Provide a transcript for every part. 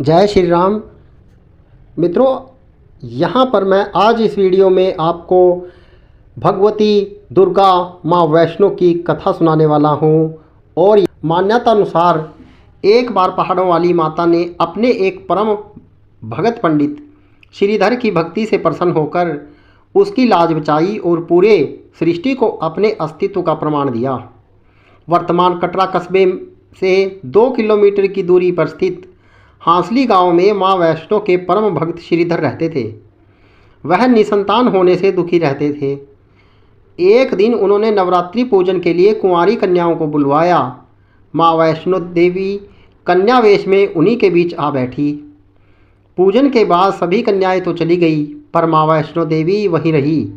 जय श्री राम। मित्रों, यहाँ पर मैं आज इस वीडियो में आपको भगवती दुर्गा माँ वैष्णो की कथा सुनाने वाला हूँ। और मान्यता अनुसार एक बार पहाड़ों वाली माता ने अपने एक परम भगत पंडित श्रीधर की भक्ति से प्रसन्न होकर उसकी लाज बचाई और पूरे सृष्टि को अपने अस्तित्व का प्रमाण दिया। वर्तमान कटरा कस्बे से 2 किलोमीटर की दूरी पर स्थित हांसली गांव में मां वैष्णो के परम भक्त श्रीधर रहते थे। वह निसंतान होने से दुखी रहते थे। एक दिन उन्होंने नवरात्रि पूजन के लिए कुंवारी कन्याओं को बुलवाया। मां वैष्णो देवी कन्या वेश में उन्हीं के बीच आ बैठी। पूजन के बाद सभी कन्याएं तो चली गई, पर मां वैष्णो देवी वहीं रही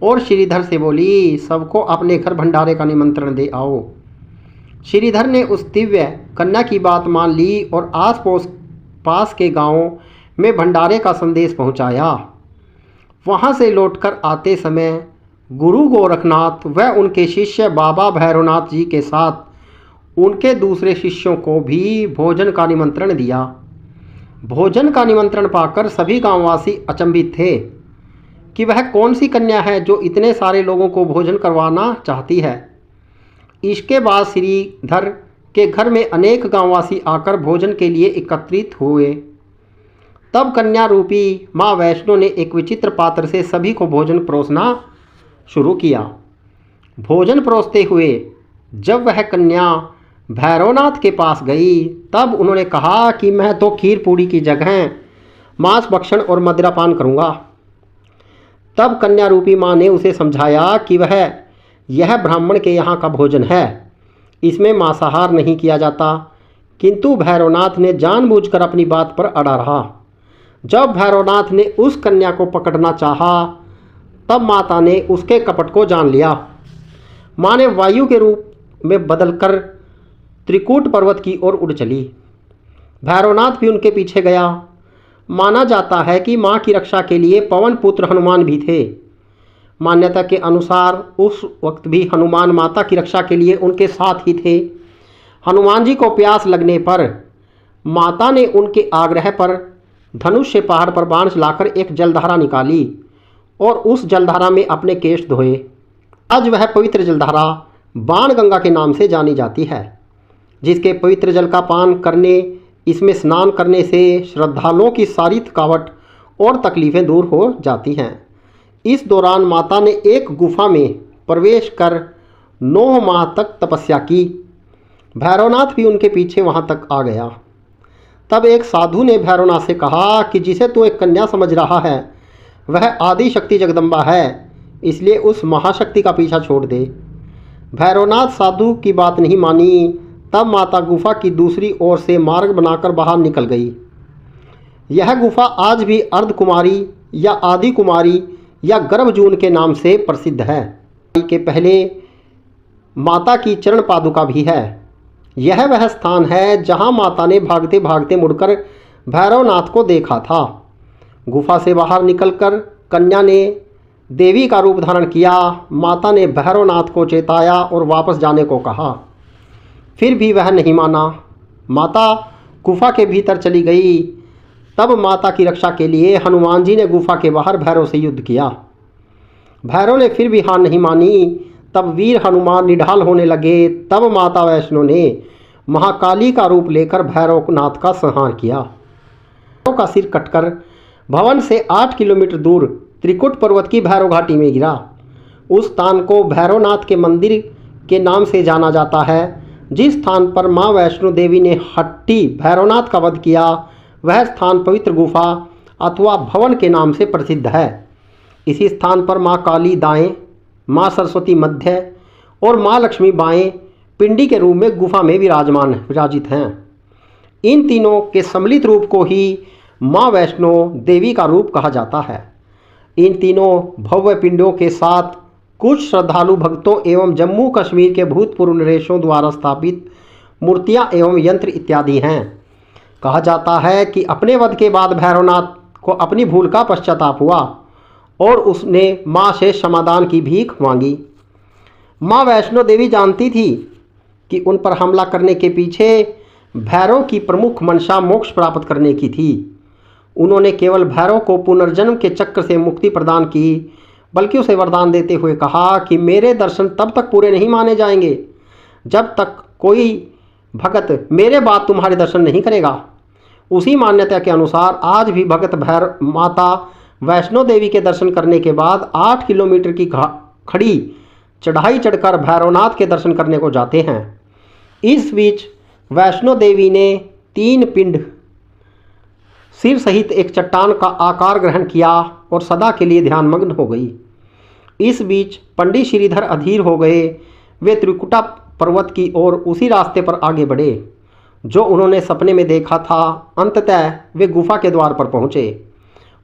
और श्रीधर से बोली, सबको अपने घर भंडारे का निमंत्रण दे आओ। श्रीधर ने उस दिव्य कन्या की बात मान ली और आस पास के गांवों में भंडारे का संदेश पहुंचाया। वहां से लौटकर आते समय गुरु गोरखनाथ व उनके शिष्य बाबा भैरवनाथ जी के साथ उनके दूसरे शिष्यों को भी भोजन का निमंत्रण दिया। भोजन का निमंत्रण पाकर सभी गांववासी अचंभित थे कि वह कौन सी कन्या है जो इतने सारे लोगों को भोजन करवाना चाहती है। इसके बाद श्रीधर के घर में अनेक गांववासी आकर भोजन के लिए एकत्रित हुए। तब कन्या रूपी मां वैष्णो ने एक विचित्र पात्र से सभी को भोजन परोसना शुरू किया। भोजन परोसते हुए जब वह कन्या भैरवनाथ के पास गई, तब उन्होंने कहा कि मैं तो खीर पूड़ी की जगह मांस भक्षण और मदिरापान करूँगा। तब कन्या रूपी माँ ने उसे समझाया कि यह ब्राह्मण के यहाँ का भोजन है, इसमें मांसाहार नहीं किया जाता। किंतु भैरवनाथ ने जानबूझकर अपनी बात पर अड़ा रहा। जब भैरवनाथ ने उस कन्या को पकड़ना चाहा, तब माता ने उसके कपट को जान लिया। माँ ने वायु के रूप में बदलकर त्रिकूट पर्वत की ओर उड़ चली। भैरवनाथ भी उनके पीछे गया। माना जाता है कि माँ की रक्षा के लिए पवन पुत्र हनुमान भी थे। मान्यता के अनुसार उस वक्त भी हनुमान माता की रक्षा के लिए उनके साथ ही थे। हनुमान जी को प्यास लगने पर माता ने उनके आग्रह पर धनुष से पहाड़ पर बाण लाकर एक जलधारा निकाली और उस जलधारा में अपने केश धोए। आज वह पवित्र जलधारा बाण गंगा के नाम से जानी जाती है, जिसके पवित्र जल का पान करने, इसमें स्नान करने से श्रद्धालुओं की सारी थकावट और तकलीफ़ें दूर हो जाती हैं। इस दौरान माता ने एक गुफा में प्रवेश कर 9 माह तक तपस्या की। भैरवनाथ भी उनके पीछे वहां तक आ गया। तब एक साधु ने भैरवनाथ से कहा कि जिसे तू एक कन्या समझ रहा है वह आदि शक्ति जगदम्बा है, इसलिए उस महाशक्ति का पीछा छोड़ दे। भैरवनाथ साधु की बात नहीं मानी। तब माता गुफा की दूसरी ओर से मार्ग बनाकर बाहर निकल गई। यह गुफा आज भी अर्धकुमारी या आदि कुमारी या गर्भजून के नाम से प्रसिद्ध है। के पहले माता की चरण पादुका भी है। यह वह स्थान है जहां माता ने भागते भागते मुड़कर भैरवनाथ को देखा था। गुफा से बाहर निकलकर कन्या ने देवी का रूप धारण किया। माता ने भैरवनाथ को चेताया और वापस जाने को कहा, फिर भी वह नहीं माना। माता गुफा के भीतर चली गई। तब माता की रक्षा के लिए हनुमान जी ने गुफा के बाहर भैरव से युद्ध किया। भैरव ने फिर भी हार नहीं मानी। तब वीर हनुमान निढाल होने लगे। तब माता वैष्णो ने महाकाली का रूप लेकर भैरवनाथ का संहार किया। भैरव का सिर कटकर भवन से 8 किलोमीटर दूर त्रिकुट पर्वत की भैरव घाटी में गिरा। उस स्थान को भैरवनाथ के मंदिर के नाम से जाना जाता है। जिस स्थान पर माँ वैष्णो देवी ने हट्टी भैरवनाथ का वध किया, वह स्थान पवित्र गुफा अथवा भवन के नाम से प्रसिद्ध है। इसी स्थान पर माँ काली दाएं, माँ सरस्वती मध्य और माँ लक्ष्मी बाएं पिंडी के रूप में गुफा में विराजित हैं। इन तीनों के सम्मिलित रूप को ही माँ वैष्णो देवी का रूप कहा जाता है। इन तीनों भव्य पिंडों के साथ कुछ श्रद्धालु भक्तों एवं जम्मू कश्मीर के भूतपूर्व नरेशों द्वारा स्थापित मूर्तियाँ एवं यंत्र इत्यादि हैं। कहा जाता है कि अपने वध के बाद भैरवनाथ को अपनी भूल का पश्चाताप हुआ और उसने माँ से क्षमादान की भीख मांगी। माँ वैष्णो देवी जानती थी कि उन पर हमला करने के पीछे भैरव की प्रमुख मंशा मोक्ष प्राप्त करने की थी। उन्होंने केवल भैरव को पुनर्जन्म के चक्र से मुक्ति प्रदान की, बल्कि उसे वरदान देते हुए कहा कि मेरे दर्शन तब तक पूरे नहीं माने जाएंगे जब तक कोई भगत मेरे बाद तुम्हारे दर्शन नहीं करेगा। उसी मान्यता के अनुसार आज भी भगत भैरव माता वैष्णो देवी के दर्शन करने के बाद 8 किलोमीटर की खड़ी चढ़ाई चढ़कर भैरवनाथ के दर्शन करने को जाते हैं। इस बीच वैष्णो देवी ने 3 पिंड सिर सहित एक चट्टान का आकार ग्रहण किया और सदा के लिए ध्यानमग्न हो गई। इस बीच पंडित श्रीधर अधीर हो गए। वे त्रिकुटा पर्वत की ओर उसी रास्ते पर आगे बढ़े जो उन्होंने सपने में देखा था। अंततः वे गुफा के द्वार पर पहुँचे।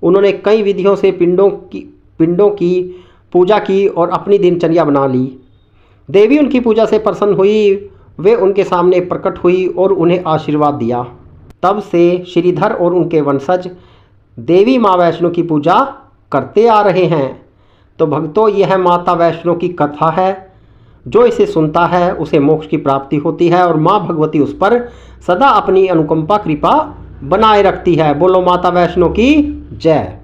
उन्होंने कई विधियों से पिंडों की पूजा की और अपनी दिनचर्या बना ली। देवी उनकी पूजा से प्रसन्न हुई। वे उनके सामने प्रकट हुई और उन्हें आशीर्वाद दिया। तब से श्रीधर और उनके वंशज देवी माँ वैष्णो की पूजा करते आ रहे हैं। तो भक्तों, यह माता वैष्णो की कथा है। जो इसे सुनता है उसे मोक्ष की प्राप्ति होती है और माँ भगवती उस पर सदा अपनी अनुकंपा कृपा बनाए रखती है। बोलो माता वैष्णो की जय।